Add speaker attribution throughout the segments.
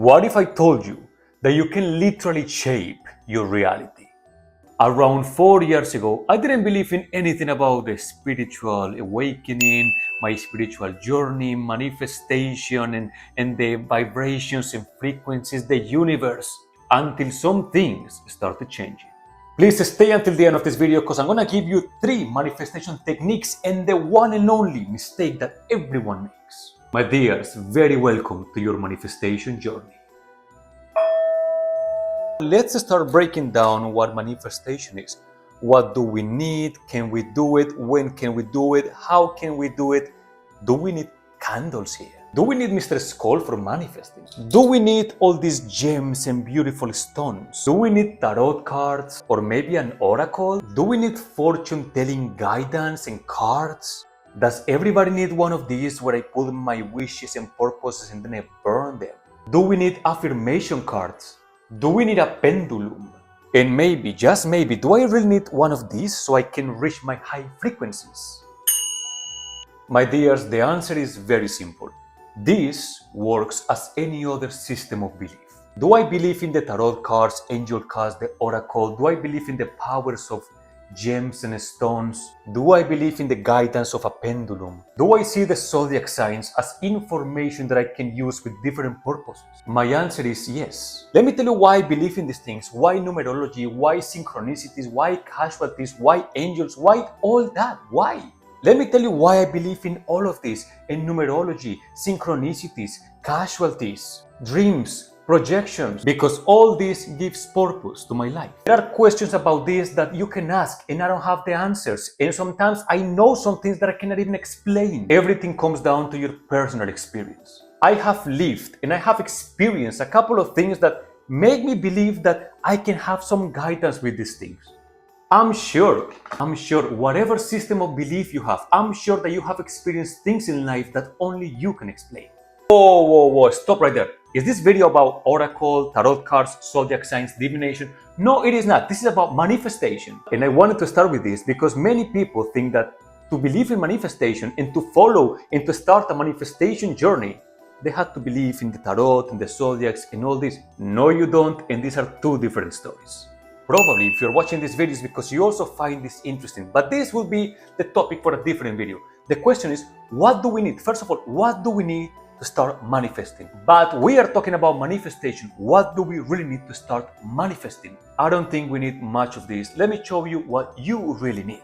Speaker 1: What if I told you that you can literally shape your reality? Around 4 years ago, I didn't believe in anything about the spiritual awakening, my spiritual journey, manifestation, and the vibrations and frequencies, the universe, until some things started changing. Please stay until the end of this video because I'm gonna give you 3 manifestation techniques and the one and only mistake that everyone makes. My dears, very welcome to your manifestation journey. Let's start breaking down what manifestation is. What do we need? Can we do it? When can we do it? How can we do it? Do we need candles here? Do we need Mr. Skull for manifesting? Do we need all these gems and beautiful stones? Do we need tarot cards or maybe an oracle? Do we need fortune-telling guidance and cards? Does everybody need one of these where I put my wishes and purposes and then I burn them? Do we need affirmation cards? Do we need a pendulum? And maybe, just maybe, do I really need one of these so I can reach my high frequencies? My dears, the answer is very simple. This works as any other system of belief. Do I believe in the tarot cards, angel cards, the oracle? Do I believe in the powers of gems and stones? Do I believe in the guidance of a pendulum? Do I see the zodiac signs as information that I can use with different purposes? My answer is yes. Let me tell you why I believe in these things, why numerology, why synchronicities, why casualties, why angels, why all that, why? Let me tell you why I believe in all of this, in numerology, synchronicities, casualties, dreams, projections, because all this gives purpose to my life. There are questions about this that you can ask and I don't have the answers. And sometimes I know some things that I cannot even explain. Everything comes down to your personal experience. I have lived and I have experienced a couple of things that make me believe that I can have some guidance with these things. I'm sure, whatever system of belief you have, I'm sure that you have experienced things in life that only you can explain. Whoa, stop right there. Is this video about oracle, tarot cards, zodiac signs, divination? No, it is not. This is about manifestation. And I wanted to start with this because many people think that to believe in manifestation and to follow and to start a manifestation journey, they had to believe in the tarot and the zodiacs and all this. No, you don't, and these are two different stories. Probably if you're watching these videos because you also find this interesting, but this will be the topic for a different video. The question is, what do we need? First of all, what do we need to start manifesting? But we are talking about manifestation. What do we really need to start manifesting? I don't think we need much of this. Let me show you what you really need.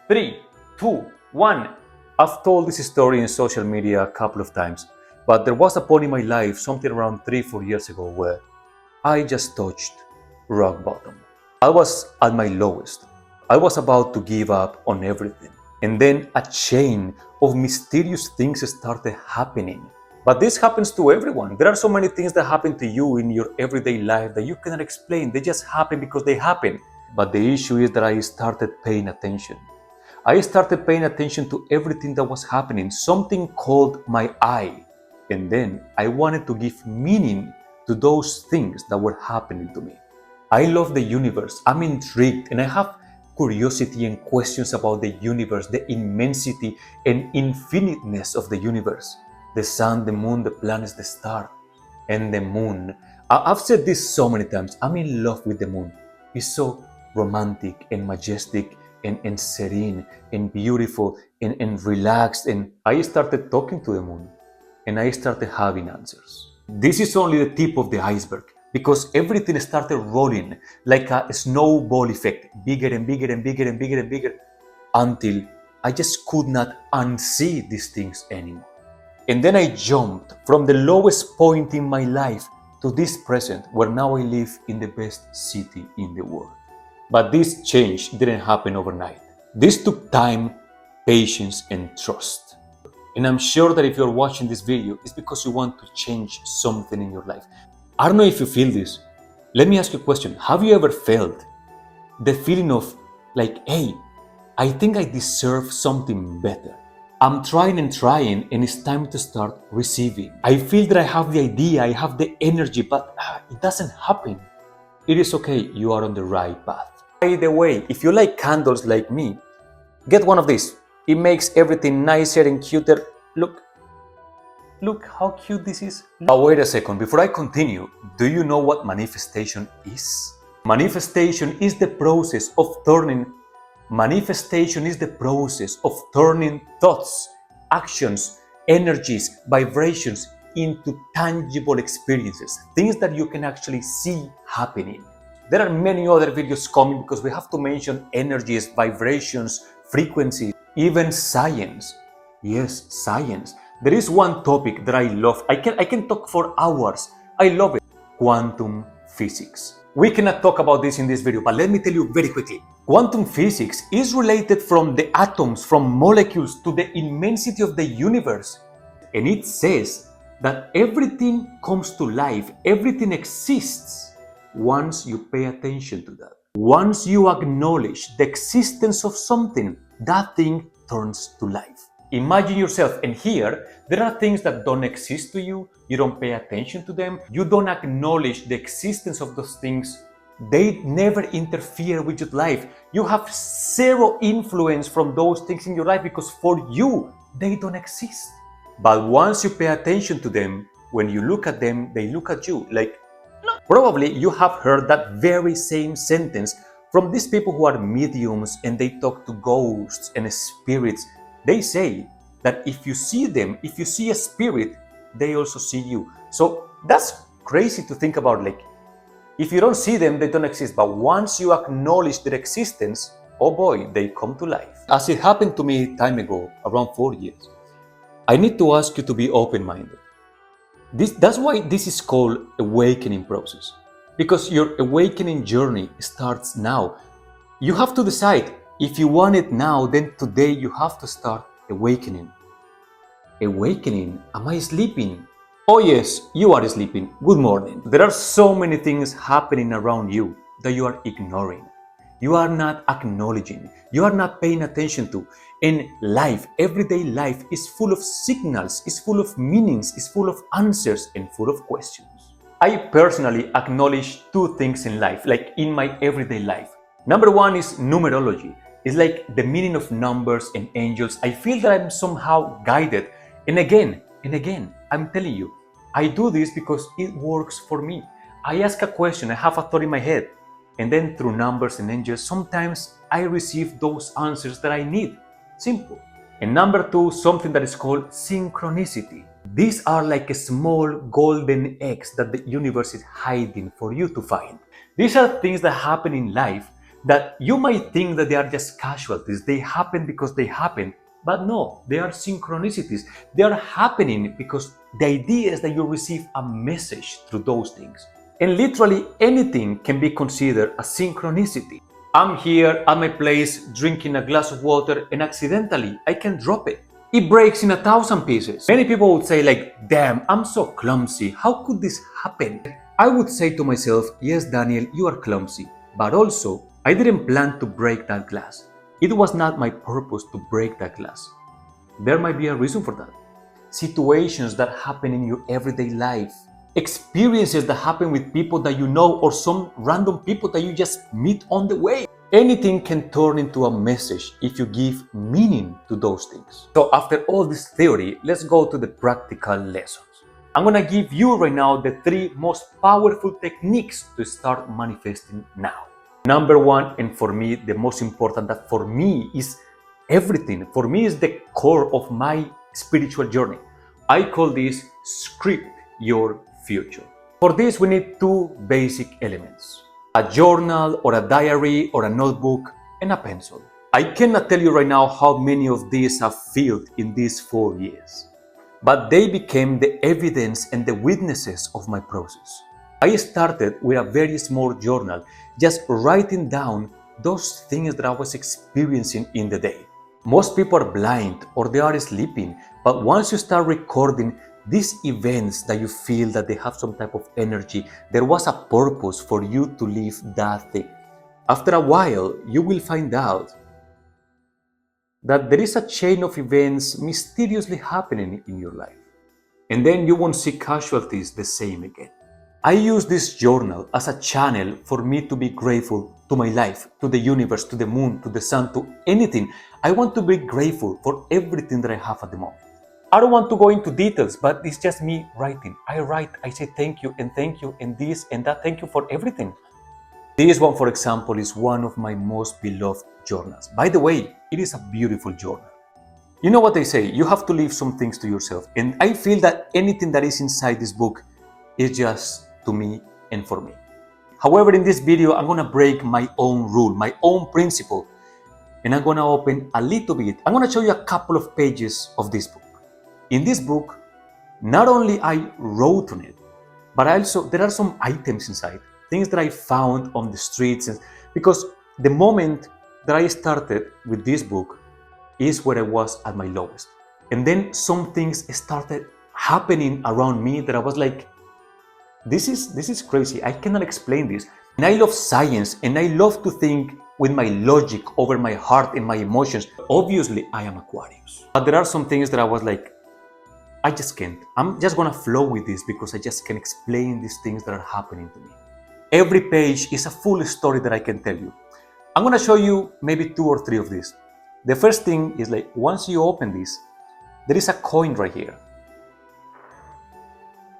Speaker 1: 3, 2, 1. I've told this story in social media a couple of times, but there was a point in my life, something around 3-4 years ago, where I just touched rock bottom. I was at my lowest. I was about to give up on everything. And then a chain of mysterious things started happening. But this happens to everyone. There are so many things that happen to you in your everyday life that you cannot explain. They just happen because they happen. But the issue is that I started paying attention. I started paying attention to everything that was happening. Something called my eye. And then I wanted to give meaning to those things that were happening to me. I love the universe. I'm intrigued and I have curiosity and questions about the universe, the immensity and infiniteness of the universe. The sun, the moon, the planets, the stars, and the moon. I've said this so many times. I'm in love with the moon. It's so romantic and majestic and serene and beautiful and relaxed. And I started talking to the moon and I started having answers. This is only the tip of the iceberg, because everything started rolling like a snowball effect, bigger and bigger and bigger and bigger and bigger, until I just could not unsee these things anymore. And then I jumped from the lowest point in my life to this present, where now I live in the best city in the world. But this change didn't happen overnight. This took time, patience, and trust. And I'm sure that if you're watching this video, it's because you want to change something in your life. I don't know if you feel this. Let me ask you a question. Have you ever felt the feeling of like, hey, I think I deserve something better. I'm trying and it's time to start receiving. I feel that I have the idea, I have the energy, but it doesn't happen. It is okay, you are on the right path. By the way, if you like candles like me, get one of these. It makes everything nicer and cuter. Look look how cute this is. But wait a second, before I continue, do you know what manifestation is? Manifestation is the process of turning thoughts, actions, energies, vibrations into tangible experiences, things that you can actually see happening. There are many other videos coming because we have to mention energies, vibrations, frequencies, even science. Yes, science. There is one topic that I love. I can talk for hours. I love it. Quantum physics. We cannot talk about this in this video, but let me tell you very quickly. Quantum physics is related from the atoms, from molecules to the immensity of the universe. And it says that everything comes to life, everything exists once you pay attention to that. Once you acknowledge the existence of something, that thing turns to life. Imagine yourself, and here, there are things that don't exist to you, you don't pay attention to them, you don't acknowledge the existence of those things, they never interfere with your life. You have zero influence from those things in your life because for you, they don't exist. But once you pay attention to them, when you look at them, they look at you like, probably you have heard that very same sentence from these people who are mediums and they talk to ghosts and spirits. They say that if you see them, if you see a spirit, they also see you. So that's crazy to think about. Like, if you don't see them, they don't exist. But once you acknowledge their existence, oh boy, they come to life. As it happened to me time ago, around 4 years, I need to ask you to be open-minded. That's why this is called awakening process, because your awakening journey starts now. You have to decide if you want it now, then today you have to start awakening. Awakening? Am I sleeping? Oh yes, you are sleeping. Good morning. There are so many things happening around you that you are ignoring. You are not acknowledging. You are not paying attention to. And life, everyday life, is full of signals, is full of meanings, is full of answers, and full of questions. I personally acknowledge two things in life, like in my everyday life. Number one is numerology. It's like the meaning of numbers and angels. I feel that I'm somehow guided. And again, I'm telling you, I do this because it works for me. I ask a question, I have a thought in my head, and then through numbers and angels, sometimes I receive those answers that I need. Simple. And number two, something that is called synchronicity. These are like a small golden eggs that the universe is hiding for you to find. These are things that happen in life that you might think that they are just casualties. They happen because they happen. But no, they are synchronicities. They are happening because the idea is that you receive a message through those things. And literally anything can be considered a synchronicity. I'm here at my place drinking a glass of water and accidentally I can drop it. It breaks in 1,000 pieces. Many people would say like, damn, I'm so clumsy. How could this happen? I would say to myself, yes, Daniel, you are clumsy. But also, I didn't plan to break that glass. It was not my purpose to break that glass. There might be a reason for that. Situations that happen in your everyday life. Experiences that happen with people that you know or some random people that you just meet on the way. Anything can turn into a message if you give meaning to those things. So after all this theory, let's go to the practical lessons. I'm gonna give you right now the 3 most powerful techniques to start manifesting now. Number one, and for me, the most important, that for me is everything. For me is the core of my spiritual journey. I call this script your future. For this, we need 2 basic elements: a journal or a diary or a notebook and a pencil. I cannot tell you right now how many of these I've filled in these 4 years, but they became the evidence and the witnesses of my process. I started with a very small journal, just writing down those things that I was experiencing in the day. Most people are blind or they are sleeping, but once you start recording these events that you feel that they have some type of energy, there was a purpose for you to live that thing. After a while, you will find out that there is a chain of events mysteriously happening in your life. And then you won't see casualties the same again. I use this journal as a channel for me to be grateful to my life, to the universe, to the moon, to the sun, to anything. I want to be grateful for everything that I have at the moment. I don't want to go into details, but it's just me writing. I write, I say thank you, and this and that. Thank you for everything. This one, for example, is one of my most beloved journals. By the way, it is a beautiful journal. You know what they say, you have to leave some things to yourself. And I feel that anything that is inside this book is just to me and for me. However, in this video, I'm gonna break my own rule, my own principle, and I'm gonna open a little bit. I'm gonna show you a couple of pages of this book. In this book, not only I wrote on it, but also there are some items inside, things that I found on the streets. Because the moment that I started with this book is where I was at my lowest. And then some things started happening around me that I was like, this is crazy. I cannot explain this. And I love science, and I love to think with my logic over my heart and my emotions. Obviously, I am Aquarius. But there are some things that I was like, I just can't. I'm just gonna flow with this because I just can't explain these things that are happening to me. Every page is a full story that I can tell you. I'm gonna show you maybe 2 or 3 of these. The first thing is like, once you open this, there is a coin right here.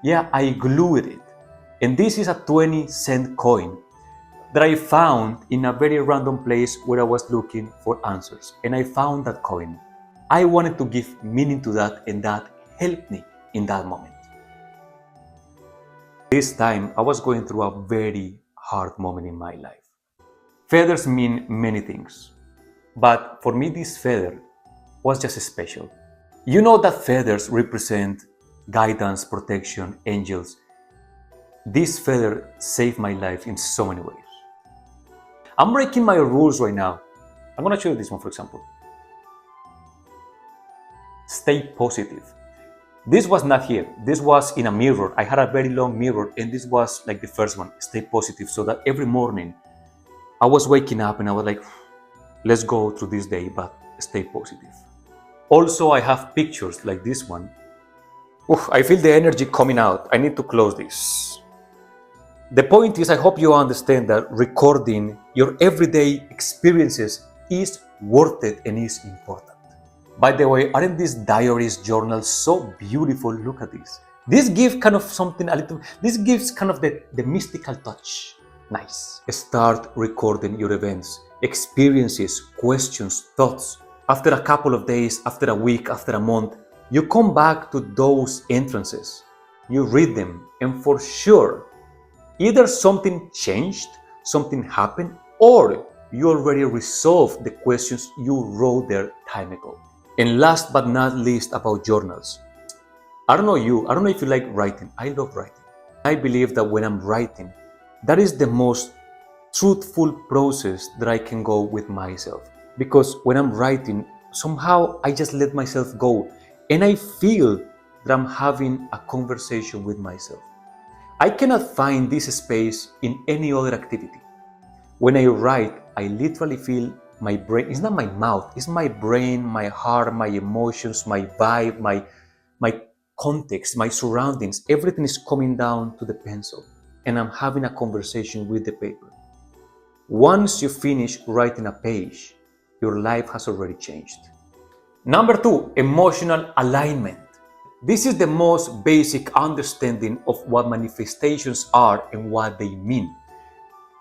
Speaker 1: Yeah, I glued it. And this is a 20-cent coin that I found in a very random place where I was looking for answers. And I found that coin. I wanted to give meaning to that, and that helped me in that moment. This time, I was going through a very hard moment in my life. Feathers mean many things, but for me, this feather was just special. You know that feathers represent guidance, protection, angels. This feather saved my life in so many ways. I'm breaking my rules right now. I'm gonna show you this one, for example. Stay positive. This was not here. This was in a mirror. I had a very long mirror, and this was like the first one. Stay positive, so that every morning I was waking up and I was like, let's go through this day, but stay positive. Also, I have pictures like this one. Oof, I feel the energy coming out. I need to close this. The point is, I hope you understand that recording your everyday experiences is worth it and is important. By the way, aren't these diaries, journals so beautiful? Look at this. This gives kind of something a little, this gives kind of the mystical touch. Nice. Start recording your events, experiences, questions, thoughts. After a couple of days, after a week, after a month, you come back to those entrances. You read them, and for sure, either something changed, something happened, or you already resolved the questions you wrote there time ago. And last but not least, about journals. I don't know if you like writing. I love writing. I believe that when I'm writing, that is the most truthful process that I can go with myself. Because when I'm writing, somehow I just let myself go, and I feel that I'm having a conversation with myself. I cannot find this space in any other activity. When I write, I literally feel my brain. It's not my mouth, it's my brain, my heart, my emotions, my vibe, my context, my surroundings. Everything is coming down to the pencil, and I'm having a conversation with the paper. Once you finish writing a page, your life has already changed. Number 2, emotional alignment. This is the most basic understanding of what manifestations are and what they mean.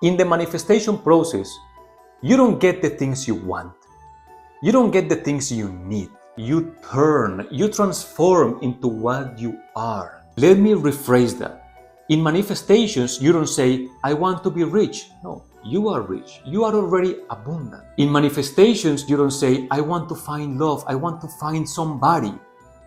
Speaker 1: In the manifestation process, you don't get the things you want. You don't get the things you need. You transform into what you are. Let me rephrase that. In manifestations, you don't say, I want to be rich. No, you are rich. You are already abundant. In manifestations, you don't say, I want to find love. I want to find somebody.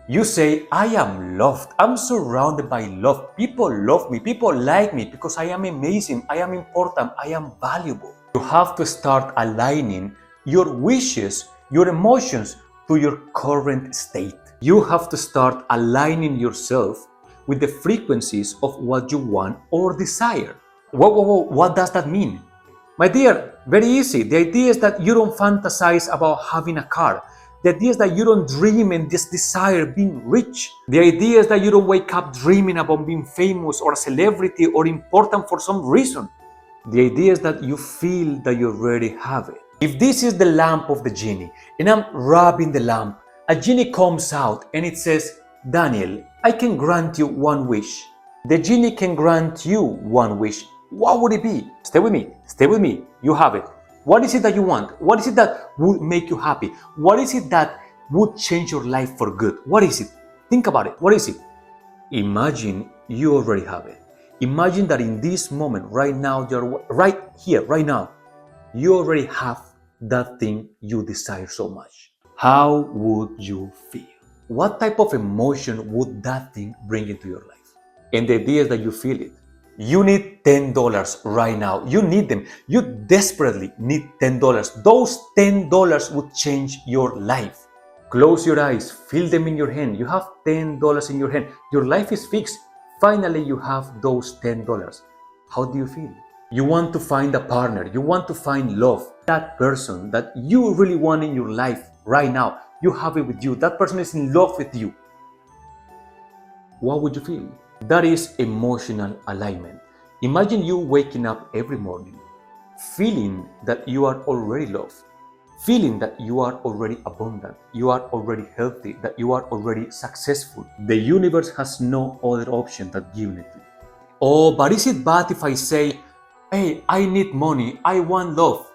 Speaker 1: You say, I am loved. I'm surrounded by love. People love me. People like me because I am amazing. I am important. I am valuable. You have to start aligning your wishes, your emotions to your current state. You have to start aligning yourself with the frequencies of what you want or desire. What does that mean? My dear, very easy. The idea is that you don't fantasize about having a car. The idea is that you don't dream and just desire being rich. The idea is that you don't wake up dreaming about being famous or a celebrity or important for some reason. The idea is that you feel that you already have it. If this is the lamp of the genie, and I'm rubbing the lamp a genie comes out and it says, Daniel, I can grant you one wish. The genie can grant you one wish. What would it be? Stay with me. Stay with me. You have it. What is it that you want? What is it that would make you happy? What is it that would change your life for good? What is it? Think about it. What is it? Imagine you already have it. Imagine that in this moment, right now, you're right here, right now, you already have that thing you desire so much. How would you feel? What type of emotion would that thing bring into your life? And the idea is that you feel it. You need $10 right now. You need them. You desperately need $10. Those $10 would change your life. Close your eyes, feel them in your hand. You have $10 in your hand. Your life is fixed. Finally, you have those $10. How do you feel? You want to find a partner. You want to find love. That person that you really want in your life right now, you have it with you. That person is in love with you. What would you feel? That is emotional alignment. Imagine you waking up every morning, feeling that you are already loved, feeling that you are already abundant, you are already healthy, that you are already successful. The universe has no other option than giving it to you. Oh, but is it bad if I say, hey, I need money, I want love?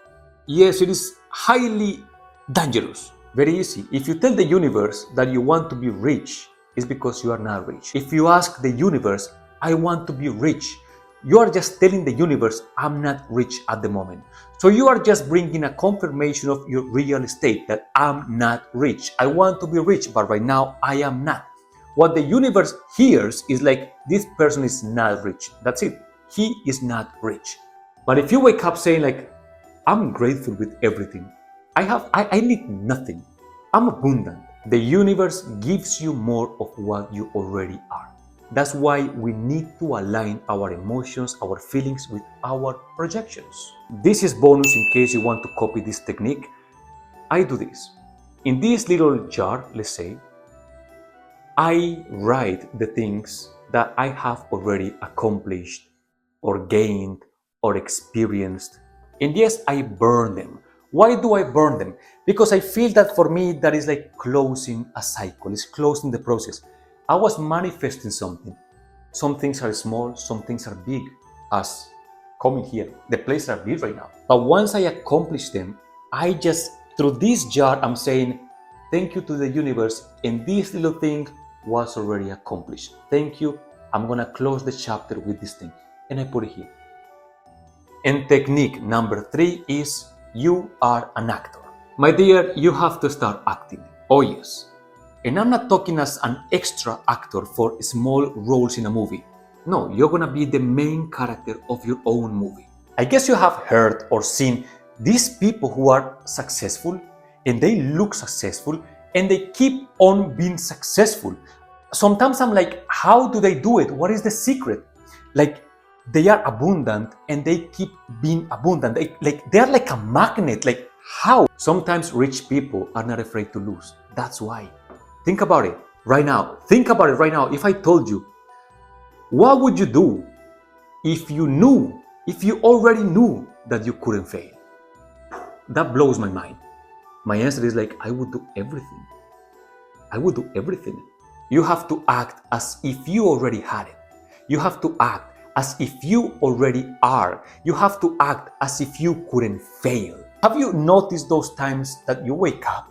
Speaker 1: Yes, it is highly dangerous. Very easy. If you tell the universe that you want to be rich, it's because you are not rich. If you ask the universe, I want to be rich, you are just telling the universe, I'm not rich at the moment. So you are just bringing a confirmation of your real state that I'm not rich. I want to be rich, but right now I am not. What the universe hears is like, this person is not rich. That's it. He is not rich. But if you wake up saying like, I'm grateful with everything. I need nothing. I'm abundant. The universe gives you more of what you already are. That's why we need to align our emotions, our feelings with our projections. This is bonus in case you want to copy this technique. I do this. In this little jar, let's say, I write the things that I have already accomplished or gained or experienced. And yes, I burn them. Why do I burn them? Because I feel that for me, that is like closing a cycle. It's closing the process. I was manifesting something. Some things are small, some things are big, as coming here. The places are big right now. But once I accomplish them, I just, through this jar, I'm saying, thank you to the universe, and this little thing was already accomplished. Thank you. I'm gonna close the chapter with this thing. And I put it here. And technique number 3 is, you are an actor. My dear, you have to start acting. Oh yes. And I'm not talking as an extra actor for small roles in a movie. No, you're gonna be the main character of your own movie. I guess you have heard or seen these people who are successful and they look successful and they keep on being successful. Sometimes I'm like, how do they do it? What is the secret? Like, they are abundant and they keep being abundant. They're like a magnet. Like, how? Sometimes rich people are not afraid to lose. That's why. Think about it right now. Think about it right now. If I told you, what would you do if you already knew that you couldn't fail? That blows my mind. My answer is like, I would do everything. I would do everything. You have to act as if you already had it. You have to act as if you already are. You have to act as if you couldn't fail. Have you noticed those times that you wake up,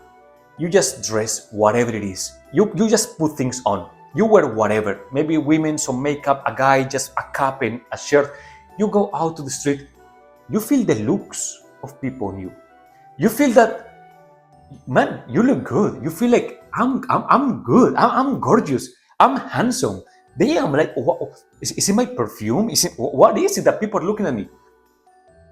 Speaker 1: you just dress whatever it is. You just put things on. You wear whatever. Maybe women, some makeup, a guy, just a cap and a shirt. You go out to the street. You feel the looks of people on you. You feel that, man, you look good. You feel like, I'm good. I'm gorgeous. I'm handsome. Damn, like, is it my perfume? What is it that people are looking at me?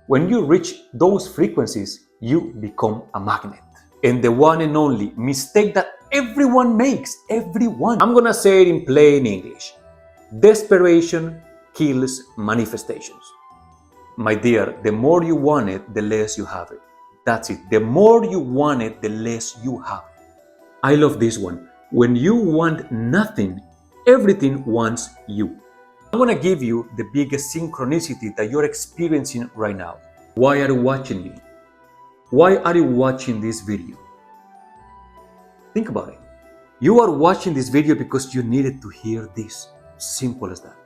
Speaker 1: When you reach those frequencies, you become a magnet. And the one and only mistake that everyone makes, everyone. I'm gonna say it in plain English. Desperation kills manifestations. My dear, the more you want it, the less you have it. That's it. The more you want it, the less you have it. I love this one. When you want nothing, everything wants you. I'm gonna give you the biggest synchronicity that you're experiencing right now. Why are you watching me? Why are you watching this video? Think about it. You are watching this video because you needed to hear this. Simple as that.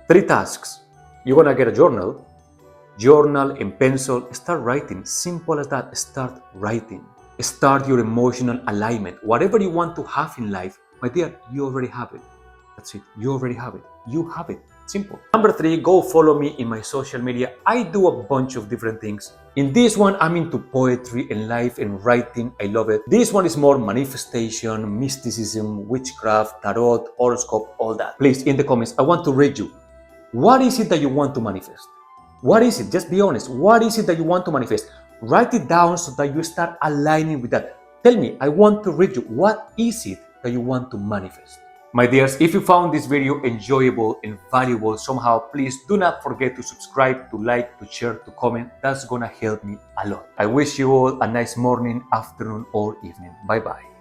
Speaker 1: 3 tasks. You're gonna get a journal and pencil, start writing. Simple as that. Start writing. Start your emotional alignment. Whatever you want to have in life, my dear, you already have it. That's it. You already have it. You have it. Simple. Number 3, go follow me in my social media. I do a bunch of different things. In this one, I'm into poetry and life and writing. I love it. This one is more manifestation, mysticism, witchcraft, tarot, horoscope, all that. Please, in the comments, I want to read you. What is it that you want to manifest? What is it? Just be honest. What is it that you want to manifest? Write it down so that you start aligning with that. Tell me, I want to read you. What is it that you want to manifest? My dears, if you found this video enjoyable and valuable somehow, please do not forget to subscribe, to like, to share, to comment. That's gonna help me a lot. I wish you all a nice morning, afternoon, or evening. Bye-bye.